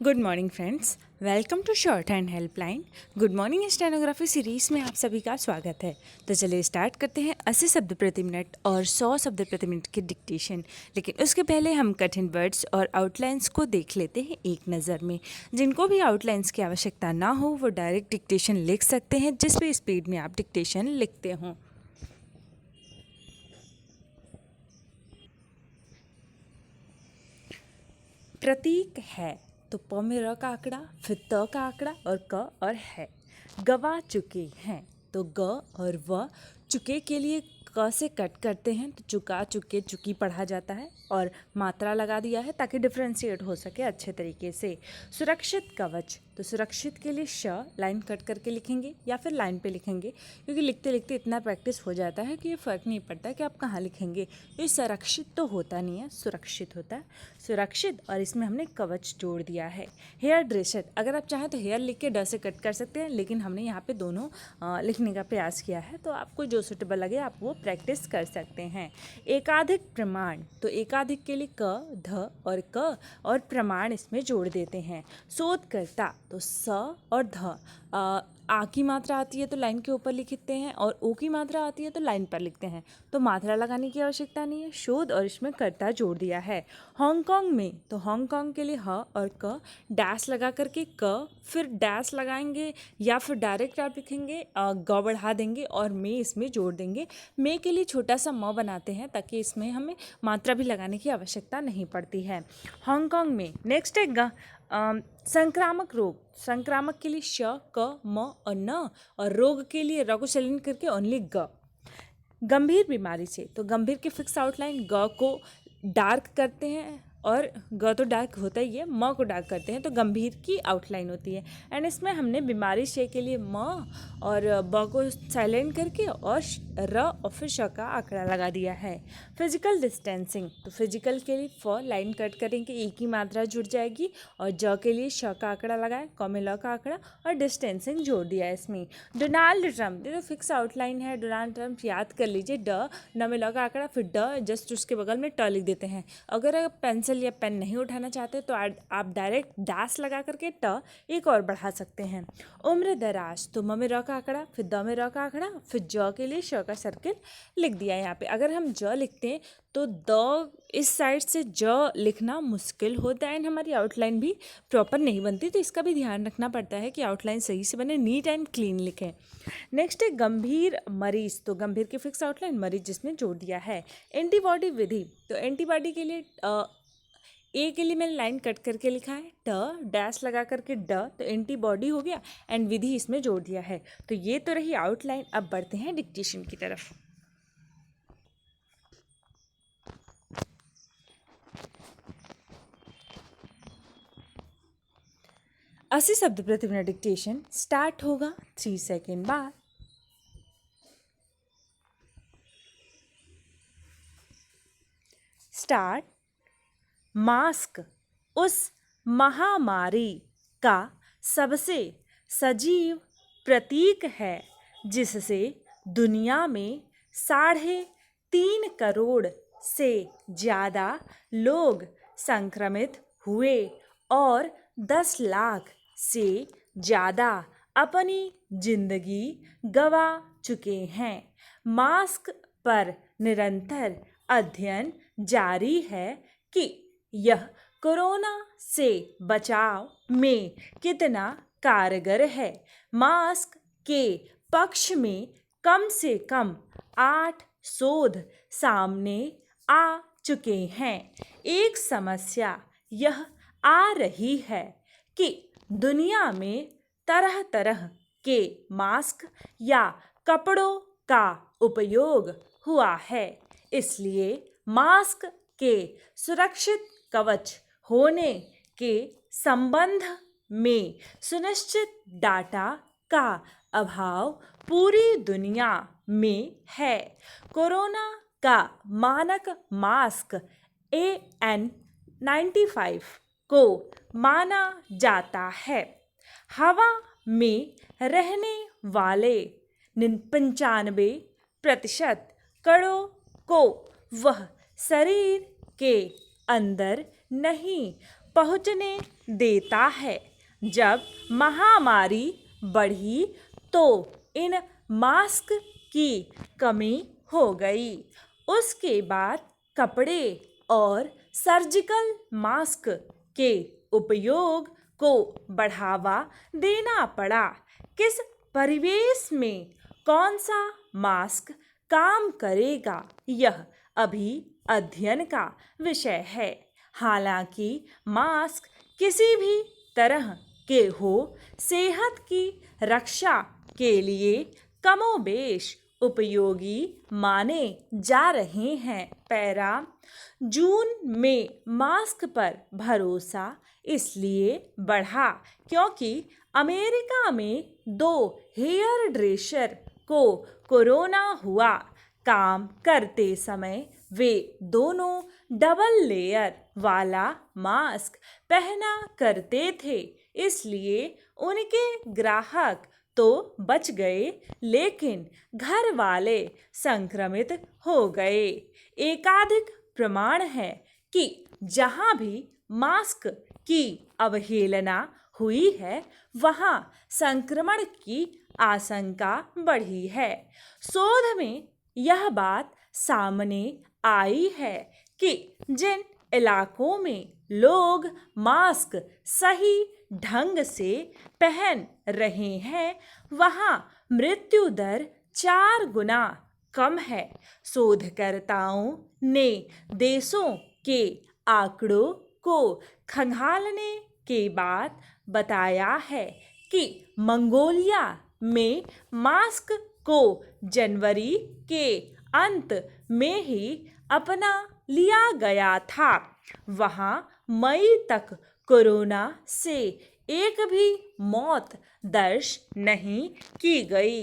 Good morning friends, welcome to short hand helpline. Good morning stenography series में आप सभी का स्वागत है। तो चलिए स्टार्ट करते हैं 80 शब्द प्रति मिनट और 100 शब्द प्रति मिनट की डिक्टेशन। लेकिन उसके पहले हम कठिन वर्ड्स और आउटलाइंस को देख लेते हैं एक नज़र में। जिनको भी आउटलाइंस की आवश्यकता ना हो वो डायरेक्ट डिक्टेशन लिख सकते हैं, जिस भी स्पीड में आप डिक्टेशन लिखते हों। प्रतीक है तो प में र का आंकड़ा, फिर त का आंकड़ा और क और है। गवा चुके हैं तो ग और व। चुके के लिए क से कट करते हैं तो चुका चुके चुकी पढ़ा जाता है और मात्रा लगा दिया है ताकि डिफ्रेंशिएट हो सके अच्छे तरीके से। सुरक्षित कवच तो सुरक्षित के लिए श लाइन कट करके लिखेंगे या फिर लाइन पे लिखेंगे, क्योंकि लिखते लिखते इतना प्रैक्टिस हो जाता है कि ये फ़र्क नहीं पड़ता कि आप कहाँ लिखेंगे। ये सुरक्षित तो होता नहीं है, सुरक्षित होता है। सुरक्षित और इसमें हमने कवच जोड़ दिया है। हेयर ड्रेसर, अगर आप चाहें तो हेयर लिख के ड से कट कर सकते हैं, लेकिन हमने यहाँ पे दोनों लिखने का प्रयास किया है, तो आपको जो सूटेबल लगे आप वो प्रैक्टिस कर सकते हैं। एकाधिक प्रमाण तो एकाधिक के लिए क, ध और क और प्रमाण इसमें जोड़ देते हैं। शोधकर्ता तो स और ध। आ की मात्रा आती है तो लाइन के ऊपर लिखते हैं और ओ की मात्रा आती है तो लाइन पर लिखते हैं, तो मात्रा लगाने की आवश्यकता नहीं है। शोध और इसमें कर्ता जोड़ दिया है। हांगकांग में तो हांगकांग के लिए ह और क डैश लगा करके क, फिर डैश लगाएंगे या फिर डायरेक्ट आप लिखेंगे ग बढ़ा देंगे और में इसमें जोड़ देंगे। में के लिए छोटा सा म बनाते हैं ताकि इसमें हमें मात्रा भी लगाने की आवश्यकता नहीं पड़ती है। हांगकांग में नेक्स्ट है ग। संक्रामक रोग, संक्रामक के लिए श, क, म और न, और रोग के लिए र को चलन करके ओनली ग। गंभीर बीमारी से तो गंभीर के फिक्स आउटलाइन ग को डार्क करते हैं और ग तो डार्क होता ही है, म को डार्क करते हैं तो गंभीर की आउटलाइन होती है। एंड इसमें हमने बीमारी से के लिए म और ब को साइलेंट करके और र और फिर श का आंकड़ा लगा दिया है। फिजिकल डिस्टेंसिंग तो फिजिकल के लिए फ लाइन कट करेंगे, एक ही मात्रा जुड़ जाएगी और ज के लिए श का आंकड़ा लगाएं, क में ल का आंकड़ा और डिस्टेंसिंग जोड़ दिया है इसमें। डोनाल्ड ट्रम्प, ये तो फिक्स आउटलाइन है। डोनाल्ड ट्रम्प याद कर लीजिए, ड न में ल का आंकड़ा फिर ड जस्ट उसके बगल में ट लिख देते हैं। अगर आप पेंसिल या पेन नहीं उठाना चाहते तो आप डायरेक्ट डैश लगा करके ट एक और बढ़ा सकते हैं। उम्र दराज तो म में र का आंकड़ा फिर द में र का आंकड़ा फिर ज के लिए श का सर्किल लिख दिया। यहाँ पे अगर हम ज लिखते हैं तो द इस साइड से ज लिखना मुश्किल होता है एंड हमारी आउटलाइन भी प्रॉपर नहीं बनती, तो इसका भी ध्यान रखना पड़ता है कि आउटलाइन सही से बने, नीट एंड क्लीन लिखें। नेक्स्ट है गंभीर मरीज तो गंभीर की फिक्स आउटलाइन मरीज जिसमें जोड़ दिया है। एंटीबॉडी विधि तो एंटीबॉडी के लिए ए के लिए मैंने लाइन कट करके लिखा है ड डैश लगा करके ड, तो एंटीबॉडी हो गया एंड विधि इसमें जोड़ दिया है। तो ये तो रही आउटलाइन। अब बढ़ते हैं डिक्टेशन की तरफ। अस्सी शब्द प्रति मिनट डिक्टेशन स्टार्ट होगा 3 सेकेंड बाद। स्टार्ट। मास्क उस महामारी का सबसे सजीव प्रतीक है जिससे दुनिया में 3.5 करोड़ से ज़्यादा लोग संक्रमित हुए और 10 लाख से ज़्यादा अपनी जिंदगी गंवा चुके हैं। मास्क पर निरंतर अध्ययन जारी है कि यह कोरोना से बचाव में कितना कारगर है। मास्क के पक्ष में कम से कम 8 शोध सामने आ चुके हैं। एक समस्या यह आ रही है कि दुनिया में तरह तरह के मास्क या कपड़ों का उपयोग हुआ है, इसलिए मास्क के सुरक्षित कवच होने के संबंध में सुनिश्चित डाटा का अभाव पूरी दुनिया में है। कोरोना का मानक मास्क AN95 को माना जाता है। हवा में रहने वाले 95% कणों को वह शरीर के अंदर नहीं पहुंचने देता है। जब महामारी बढ़ी तो इन मास्क की कमी हो गई। उसके बाद कपड़े और सर्जिकल मास्क के उपयोग को बढ़ावा देना पड़ा। किस परिवेश में कौन सा मास्क काम करेगा, यह अभी अध्ययन का विषय है। हालांकि मास्क किसी भी तरह के हो, सेहत की रक्षा के लिए कमोबेश उपयोगी माने जा रहे हैं। पैरा जून में मास्क पर भरोसा इसलिए बढ़ा क्योंकि अमेरिका में 2 हेयर ड्रेसर को कोरोना हुआ। काम करते समय वे दोनों डबल लेयर वाला मास्क पहना करते थे, इसलिए उनके ग्राहक तो बच गए, लेकिन घर वाले संक्रमित हो गए। एकाधिक प्रमाण है कि जहां भी मास्क की अवहेलना हुई है, वहां संक्रमण की आशंका बढ़ी है। शोध में यह बात सामने आई है कि जिन इलाकों में लोग मास्क सही ढंग से पहन रहे हैं, वहां मृत्यु दर 4 गुना कम है। शोधकर्ताओं ने देशों के आंकड़ों को खंगालने के बाद बताया है कि मंगोलिया में मास्क को जनवरी के अंत में ही अपना लिया गया था। वहां मई तक कोरोना से एक भी मौत दर्ज नहीं की गई।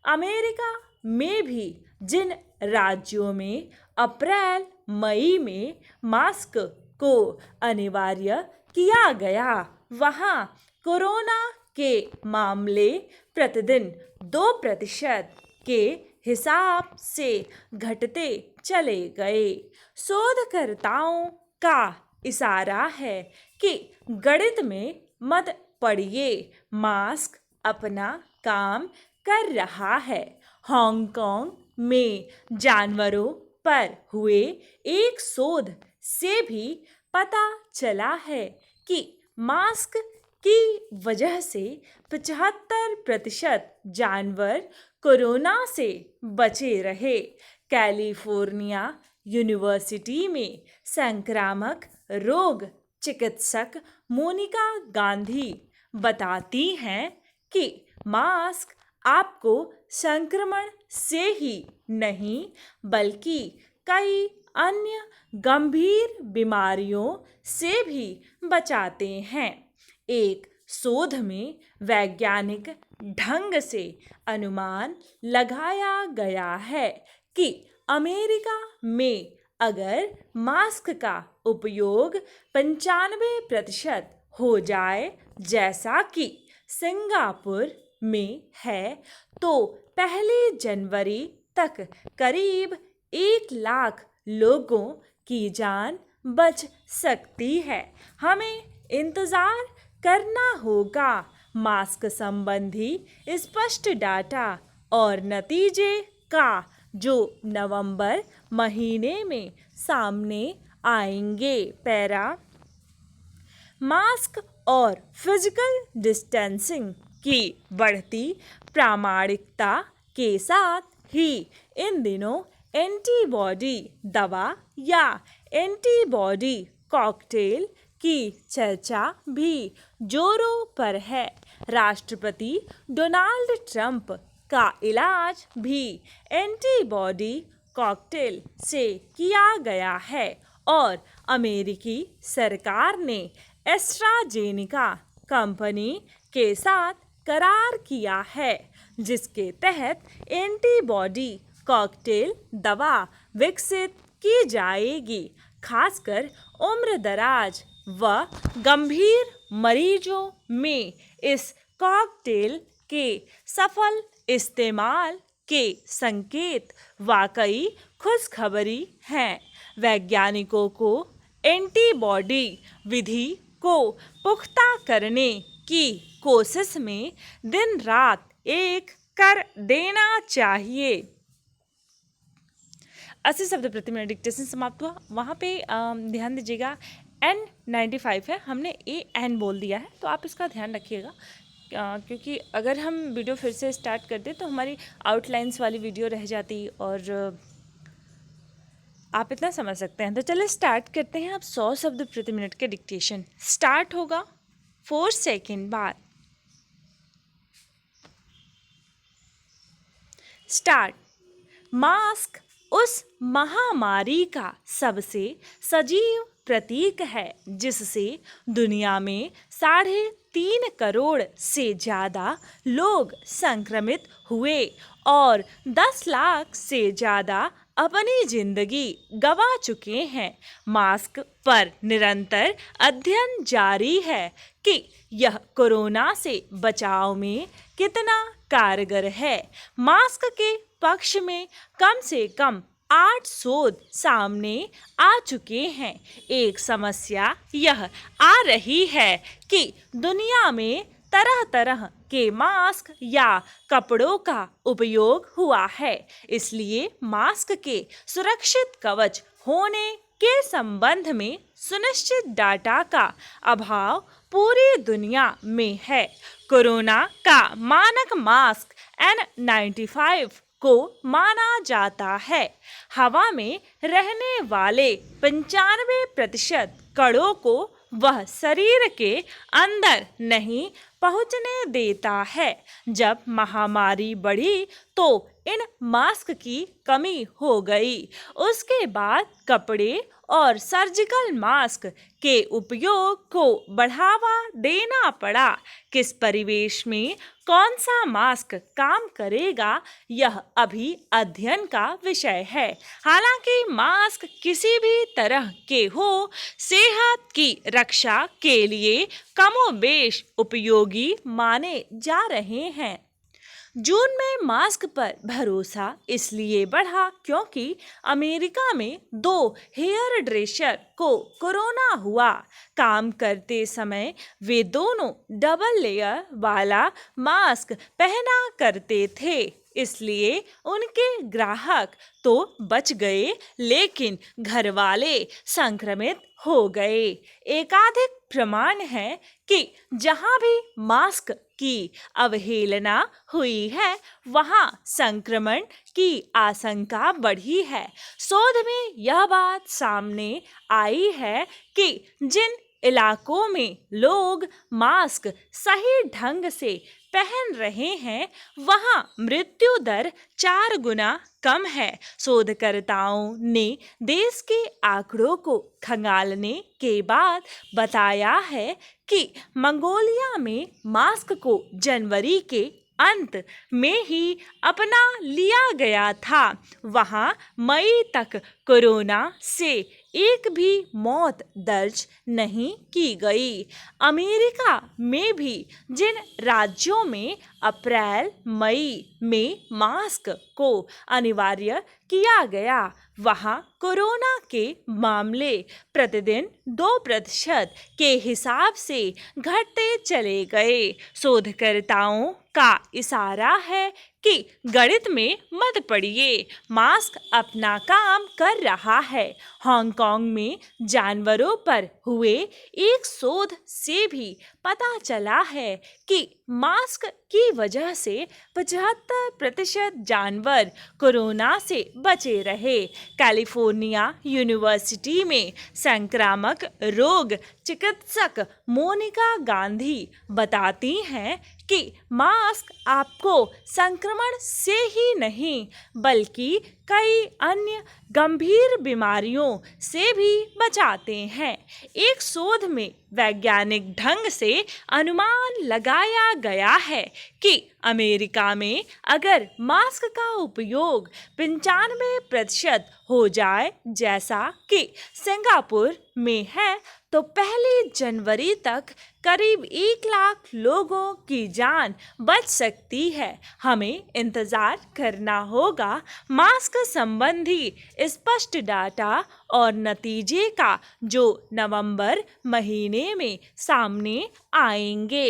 अमेरिका में भी जिन राज्यों में अप्रैल मई में मास्क को अनिवार्य किया गया, वहां कोरोना के मामले प्रतिदिन 2% के हिसाब से घटते चले गए। शोधकर्ताओं का इशारा है कि गणित में मत पड़िए, मास्क अपना काम कर रहा है। हांगकांग में जानवरों पर हुए एक शोध से भी पता चला है कि मास्क की वजह से 75% जानवर कोरोना से बचे रहे। कैलिफोर्निया यूनिवर्सिटी में संक्रामक रोग चिकित्सक मोनिका गांधी बताती हैं कि मास्क आपको संक्रमण से ही नहीं बल्कि कई अन्य गंभीर बीमारियों से भी बचाते हैं। एक शोध में वैज्ञानिक ढंग से अनुमान लगाया गया है कि अमेरिका में अगर मास्क का उपयोग 95% हो जाए, जैसा कि सिंगापुर में है, तो 1 जनवरी तक करीब 1 लाख लोगों की जान बच सकती है। हमें इंतज़ार करना होगा। मास्क संबंधी स्पष्ट डाटा और नतीजे का जो नवंबर महीने में सामने आएंगे। पैरा मास्क और फिजिकल डिस्टेंसिंग की बढ़ती प्रामाणिकता के साथ ही इन दिनों एंटीबॉडी दवा या एंटीबॉडी कॉकटेल की चर्चा भी जोरों पर है। राष्ट्रपति डोनाल्ड ट्रंप का इलाज भी एंटीबॉडी कॉकटेल से किया गया है और अमेरिकी सरकार ने एस्ट्राजेनिका कंपनी के साथ करार किया है, जिसके तहत एंटीबॉडी कॉकटेल दवा विकसित की जाएगी। खासकर उम्रदराज व गंभीर मरीजों में इस कॉकटेल के सफल इस्तेमाल के संकेत वाकई खुशखबरी हैं। वैज्ञानिकों को एंटीबॉडी विधि को पुख्ता करने की कोशिश में दिन रात एक कर देना चाहिए। 80 शब्द प्रति मिनट डिक्टेशन समाप्त हुआ। वहाँ पे ध्यान दीजिएगा N95 है, हमने AN बोल दिया है, तो आप इसका ध्यान रखिएगा क्योंकि अगर हम वीडियो फिर से स्टार्ट कर दें तो हमारी आउटलाइंस वाली वीडियो रह जाती और आप इतना समझ सकते हैं। तो चलिए स्टार्ट करते हैं। अब 100 शब्द प्रति मिनट के डिक्टेशन स्टार्ट होगा 4 सेकेंड बाद। स्टार्ट। मास्क उस महामारी का सबसे सजीव प्रतीक है जिससे दुनिया में 3.5 करोड़ से ज़्यादा लोग संक्रमित हुए और 10 लाख से ज़्यादा अपनी जिंदगी गंवा चुके हैं। मास्क पर निरंतर अध्ययन जारी है कि यह कोरोना से बचाव में कितना कारगर है। मास्क के पक्ष में कम से कम 8 शोध सामने आ चुके हैं। एक समस्या यह आ रही है कि दुनिया में तरह तरह के मास्क या कपड़ों का उपयोग हुआ है, इसलिए मास्क के सुरक्षित कवच होने के संबंध में सुनिश्चित डाटा का अभाव पूरी दुनिया में है। कोरोना का मानक मास्क N95 को माना जाता है। हवा में रहने वाले 95% कणों को वह शरीर के अंदर नहीं पहुंचने देता है। जब महामारी बढ़ी तो इन मास्क की कमी हो गई। उसके बाद कपड़े और सर्जिकल मास्क के उपयोग को बढ़ावा देना पड़ा। किस परिवेश में कौन सा मास्क काम करेगा यह अभी अध्ययन का विषय है। हालांकि मास्क किसी भी तरह के हो सेहत की रक्षा के लिए कमोबेश उपयोगी माने जा रहे हैं। जून में मास्क पर भरोसा इसलिए बढ़ा क्योंकि अमेरिका में 2 हेयर ड्रेसर को कोरोना हुआ। काम करते समय वे दोनों डबल लेयर वाला मास्क पहना करते थे, इसलिए उनके ग्राहक तो बच गए लेकिन घर वाले संक्रमित हो गए। एकाधिक प्रमाण है कि जहां भी मास्क की अवहेलना हुई है वहां संक्रमण की आशंका बढ़ी है। शोध में यह बात सामने आई है कि जिन इलाकों में लोग मास्क सही ढंग से पहन रहे हैं वहां मृत्यु दर 4 गुना कम है। शोधकर्ताओं ने देश के आंकड़ों को खंगालने के बाद बताया है कि मंगोलिया में मास्क को जनवरी के अंत में ही अपना लिया गया था। वहां मई तक कोरोना से एक भी मौत दर्ज नहीं की गई। अमेरिका में भी जिन राज्यों में अप्रैल मई में मास्क को अनिवार्य किया गया वहां कोरोना के मामले प्रतिदिन 2% के हिसाब से घटते चले गए। शोधकर्ताओं का इशारा है कि गणित में मत पड़िए, मास्क अपना काम कर रहा है। हांगकांग में जानवरों पर हुए एक शोध से भी पता चला है कि मास्क की वजह से 75% जानवर कोरोना से बचे रहे। कैलिफोर्निया यूनिवर्सिटी में संक्रामक रोग चिकित्सक मोनिका गांधी बताती हैं कि मास्क आपको संक्रमण से ही नहीं बल्कि कई अन्य गंभीर बीमारियों से भी बचाते हैं। एक शोध में वैज्ञानिक ढंग से अनुमान लगाया गया है कि अमेरिका में अगर मास्क का उपयोग 95% हो जाए जैसा कि सिंगापुर में है तो 1 जनवरी तक करीब 1 लाख लोगों की जान बच सकती है। हमें इंतज़ार करना होगा मास्क संबंधी स्पष्ट डाटा और नतीजे का जो नवंबर महीने में सामने आएंगे।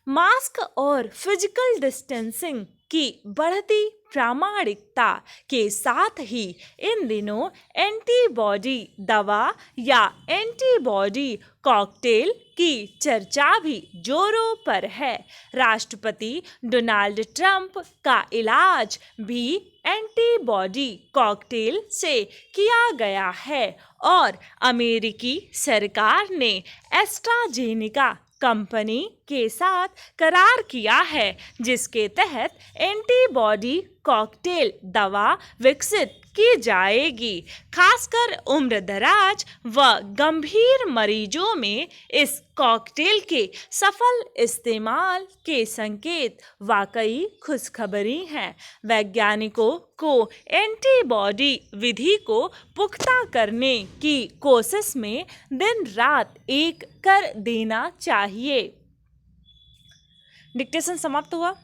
मास्क और फिजिकल डिस्टेंसिंग की बढ़ती प्रामाणिकता के साथ ही इन दिनों एंटीबॉडी दवा या एंटीबॉडी कॉकटेल की चर्चा भी जोरों पर है। राष्ट्रपति डोनाल्ड ट्रंप का इलाज भी एंटीबॉडी कॉकटेल से किया गया है और अमेरिकी सरकार ने एस्ट्राजेनेका कंपनी के साथ करार किया है जिसके तहत एंटीबॉडी कॉकटेल दवा विकसित की जाएगी। खासकर उम्रदराज व गंभीर मरीजों में इस कॉकटेल के सफल इस्तेमाल के संकेत वाकई खुशखबरी हैं। वैज्ञानिकों को एंटीबॉडी विधि को पुख्ता करने की कोशिश में दिन रात एक कर देना चाहिए। डिक्टेशन समाप्त हुआ।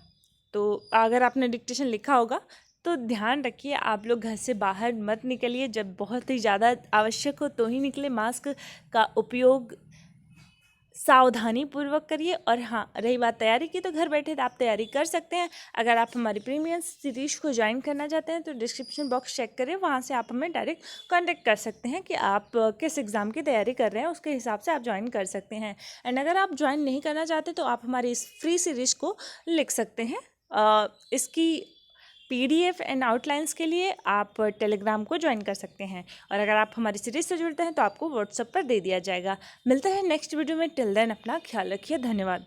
तो अगर आपने डिक्टेशन लिखा होगा तो ध्यान रखिए आप लोग घर से बाहर मत निकलिए, जब बहुत ही ज़्यादा आवश्यक हो तो ही निकले। मास्क का उपयोग सावधानी पूर्वक करिए। और हाँ, रही बात तैयारी की तो घर बैठे आप तैयारी कर सकते हैं। अगर आप हमारी प्रीमियम सीरीज को ज्वाइन करना चाहते हैं तो डिस्क्रिप्शन बॉक्स चेक करें, वहाँ से आप हमें डायरेक्ट कांटेक्ट कर सकते हैं कि आप किस एग्ज़ाम की तैयारी कर रहे हैं, उसके हिसाब से आप ज्वाइन कर सकते हैं। एंड अगर आप ज्वाइन नहीं करना चाहते तो आप हमारी इस फ्री सीरीज को लिख सकते हैं। इसकी PDF एंड आउटलाइंस के लिए आप टेलीग्राम को ज्वाइन कर सकते हैं और अगर आप हमारी सीरीज से जुड़ते हैं तो आपको व्हाट्सएप पर दे दिया जाएगा। मिलते हैं नेक्स्ट वीडियो में। टिल देन अपना ख्याल रखिए। धन्यवाद।